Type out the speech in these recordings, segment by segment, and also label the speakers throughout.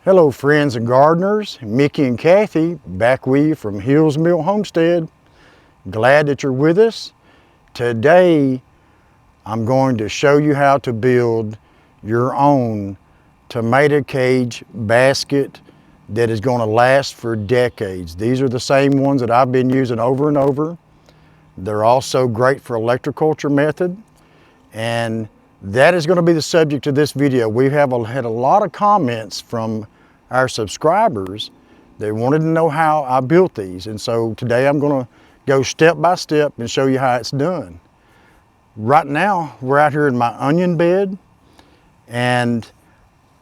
Speaker 1: Hello friends and gardeners, Mickey and Kathy back with you from Hills Mill Homestead. Glad that you're with us. Today I'm going to show you how to build your own tomato cage basket that is going to last for decades. These are the same ones that I've been using over and over. They're also great for electroculture method, and that is going to be the subject of this video. We have had a lot of comments from our subscribers. They wanted to know how I built these, and so today I'm going to go step by step and show you how it's done. Right now we're out here in my onion bed, and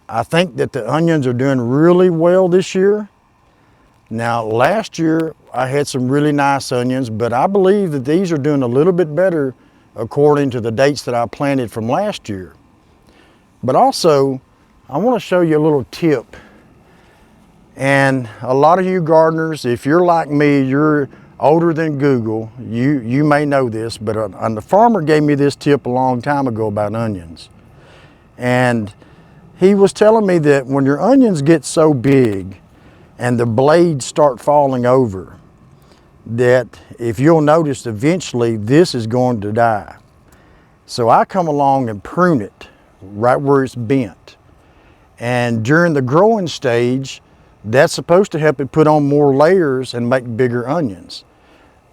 Speaker 1: I think that the onions are doing really well this year. Now last year I had some really nice onions, but I believe that these are doing a little bit better according to the dates that I planted from last year. But also I want to show you a little tip. And a lot of you gardeners, if you're like me, you're older than Google, you may know this, but the farmer gave me this tip a long time ago about onions. And he was telling me that when your onions get so big and the blades start falling over, that if you'll notice, eventually this is going to die. So I come along and prune it right where it's bent. And during the growing stage, that's supposed to help it put on more layers and make bigger onions.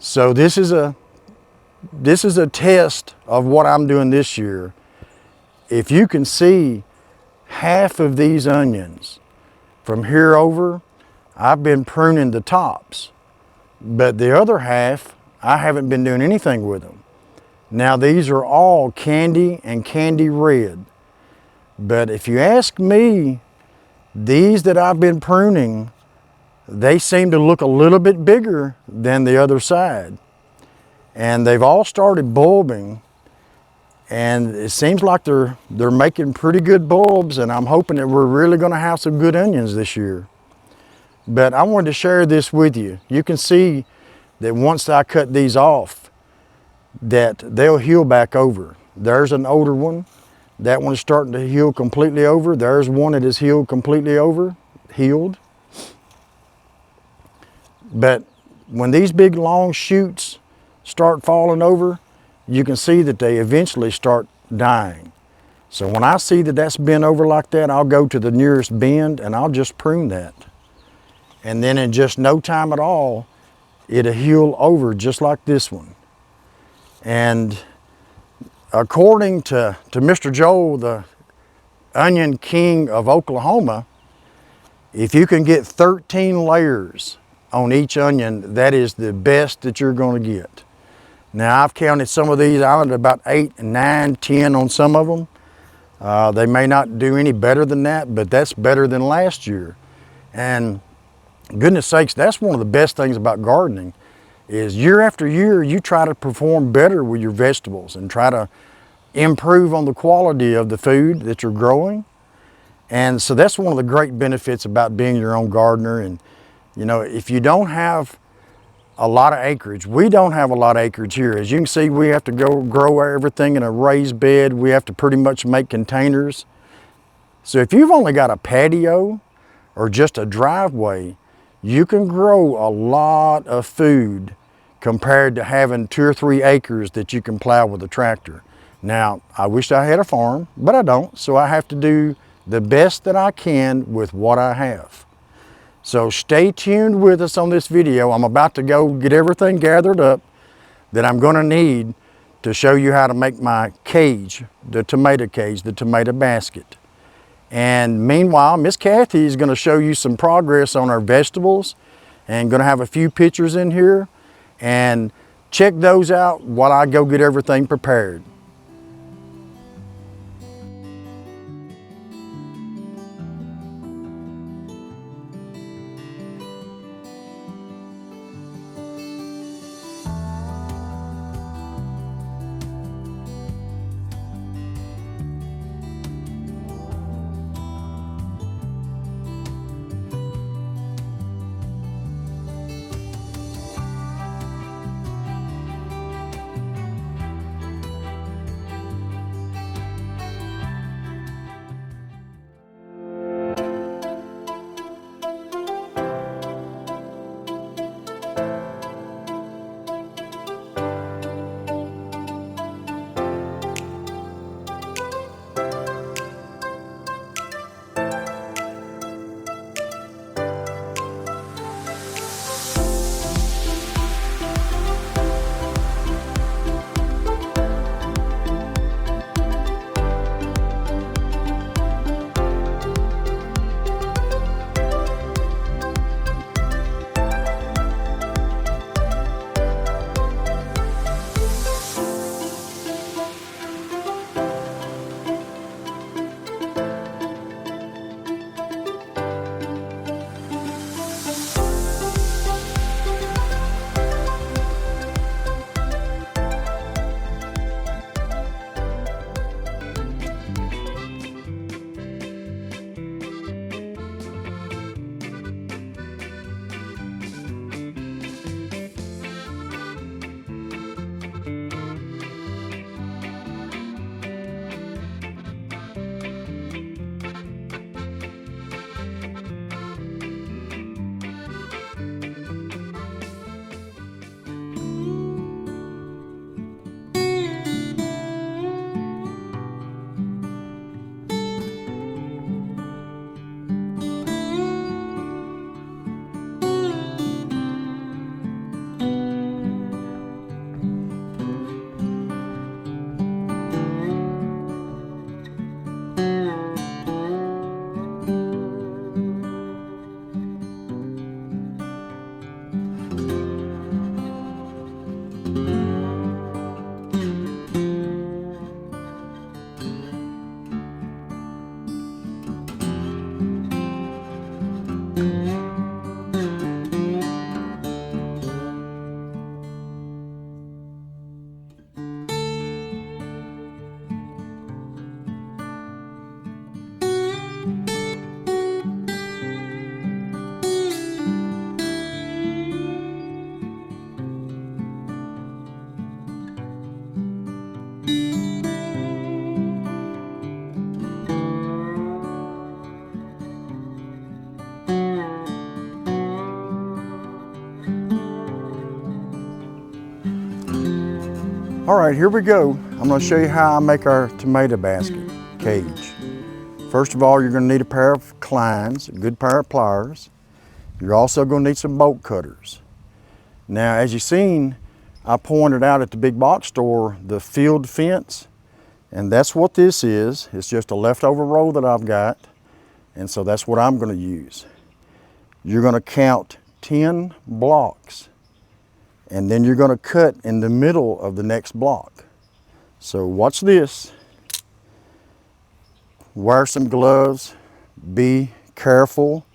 Speaker 1: So this is a test of what I'm doing this year. If you can see half of these onions from here over, I've been pruning the tops, but the other half I haven't been doing anything with them. Now these are all candy and candy red, but if you ask me, these that I've been pruning, they seem to look a little bit bigger than the other side. And they've all started bulbing, and it seems like they're making pretty good bulbs, and I'm hoping that we're really gonna have some good onions this year. But I wanted to share this with you. You can see that once I cut these off, that they'll heal back over. There's an older one. That one is starting to heal completely over. There's one that is healed completely over, healed. But when these big long shoots start falling over, you can see that they eventually start dying. So when I see that that's bent over like that, I'll go to the nearest bend and I'll just prune that. And then in just no time at all, it'll heal over just like this one. And according to Mr. Joel, the onion king of Oklahoma, if you can get 13 layers on each onion, that is the best that you're going to get. Now I've counted some of these. I'm at about 8, 9, 10 on some of them. They may not do any better than that, but that's better than last year. And goodness sakes, that's one of the best things about gardening, is year after year you try to perform better with your vegetables and try to improve on the quality of the food that you're growing. And so that's one of the great benefits about being your own gardener. And you know, if you don't have a lot of acreage, we don't have a lot of acreage here. As you can see, we have to go grow everything in a raised bed. We have to pretty much make containers. So if you've only got a patio or just a driveway, you can grow a lot of food compared to having 2 or 3 acres that you can plow with a tractor. Now, I wish I had a farm, but I don't, so I have to do the best that I can with what I have. So stay tuned with us on this video. I'm about to go get everything gathered up that I'm gonna need to show you how to make my cage, the tomato basket. And meanwhile, Miss Kathy is gonna show you some progress on our vegetables, and gonna have a few pictures in here, and check those out while I go get everything prepared. All right, here we go. I'm going to show you how I make our tomato basket cage. First of all, you're going to need a pair of clines, a good pair of pliers. You're also going to need some bolt cutters. Now, as you've seen, I pointed out at the big box store the field fence, and that's what this is. It's just a leftover roll that I've got, and so that's what I'm going to use. You're going to count 10 blocks, and then you're going to cut in the middle of the next block. So watch this. Wear some gloves. Be careful.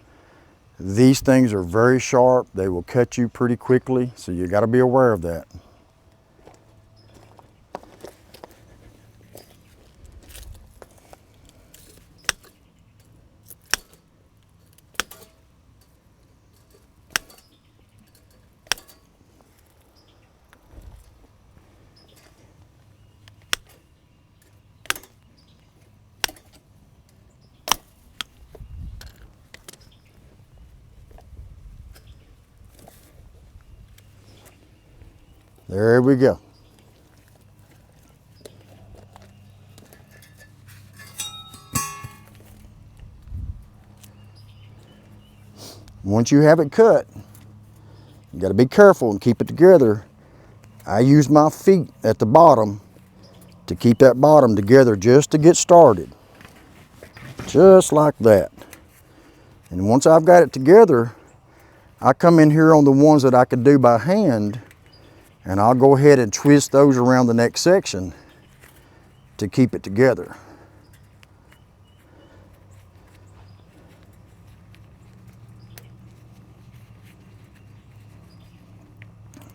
Speaker 1: These things are very sharp. They will cut you pretty quickly, so you got to be aware of that. There we go. Once you have it cut, you got to be careful and keep it together. I use my feet at the bottom to keep that bottom together just to get started. Just like that. And once I've got it together, I come in here on the ones that I could do by hand, and I'll go ahead and twist those around the next section to keep it together.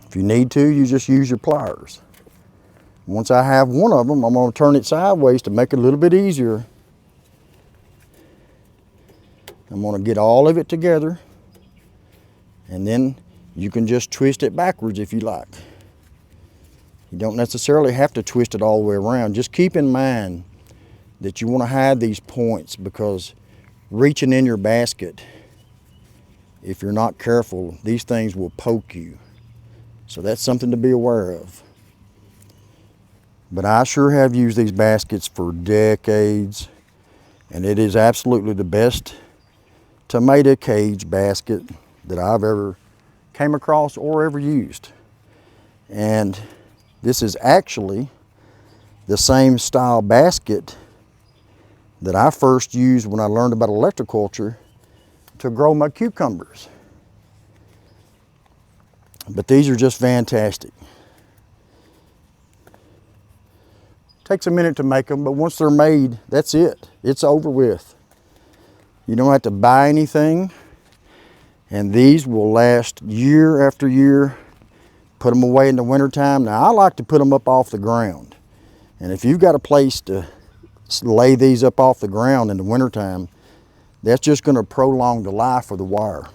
Speaker 1: If you need to, you just use your pliers. Once I have one of them, I'm going to turn it sideways to make it a little bit easier. I'm going to get all of it together, and then you can just twist it backwards if you like. You don't necessarily have to twist it all the way around. Just keep in mind that you want to hide these points, because reaching in your basket, if you're not careful, these things will poke you. So that's something to be aware of. But I sure have used these baskets for decades, and it is absolutely the best tomato cage basket that I've ever came across or ever used. And this is actually the same style basket that I first used when I learned about electroculture to grow my cucumbers. But these are just fantastic. Takes a minute to make them, but once they're made, that's it. It's over with. You don't have to buy anything, and these will last year after year. Put them away in the wintertime. Now, I like to put them up off the ground, and if you've got a place to lay these up off the ground in the wintertime, that's just going to prolong the life of the wire.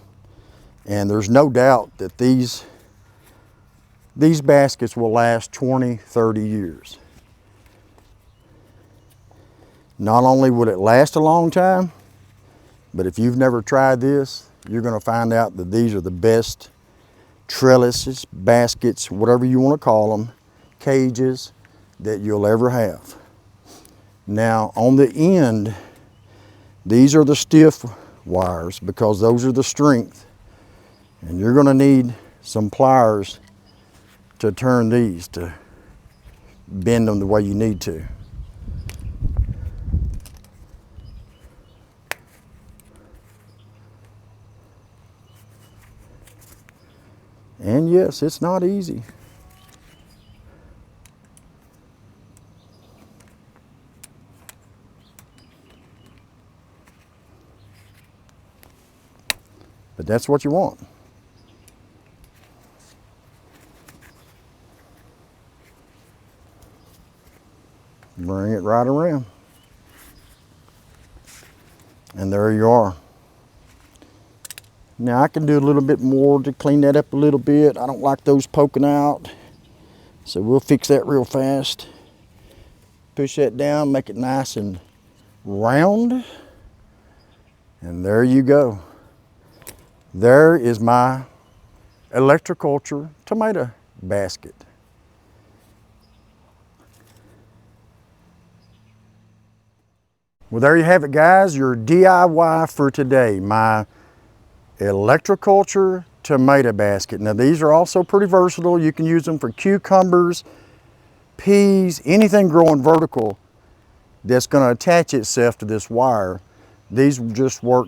Speaker 1: And there's no doubt that these baskets will last 20, 30 years. Not only will it last a long time, but if you've never tried this, you're going to find out that these are the best trellises, baskets, whatever you want to call them, cages that you'll ever have. Now, on the end, these are the stiff wires, because those are the strength. And you're going to need some pliers to turn these, to bend them the way you need to. And yes, it's not easy. But that's what you want. Bring it right around. And there you are. Now I can do a little bit more to clean that up a little bit. I don't like those poking out. So we'll fix that real fast. Push that down, make it nice and round. And there you go. There is my Electroculture tomato basket. Well, there you have it, guys. Your DIY for today. My Electroculture tomato basket. Now, these are also pretty versatile. You can use them for cucumbers, peas, anything growing vertical that's going to attach itself to this wire. These just work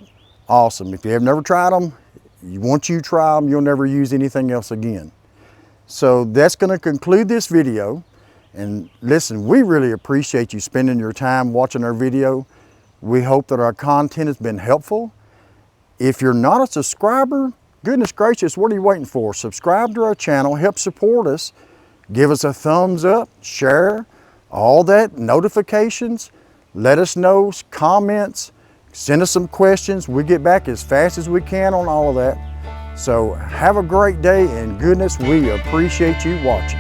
Speaker 1: awesome. If you have never tried them, once you try them, you'll never use anything else again. So that's going to conclude this video. And listen, we really appreciate you spending your time watching our video. We hope that our content has been helpful. If you're not a subscriber, goodness gracious, what are you waiting for? Subscribe to our channel, help support us, give us a thumbs up, share, all that, notifications, let us know, comments, send us some questions. We get back as fast as we can on all of that. So have a great day, and goodness, we appreciate you watching.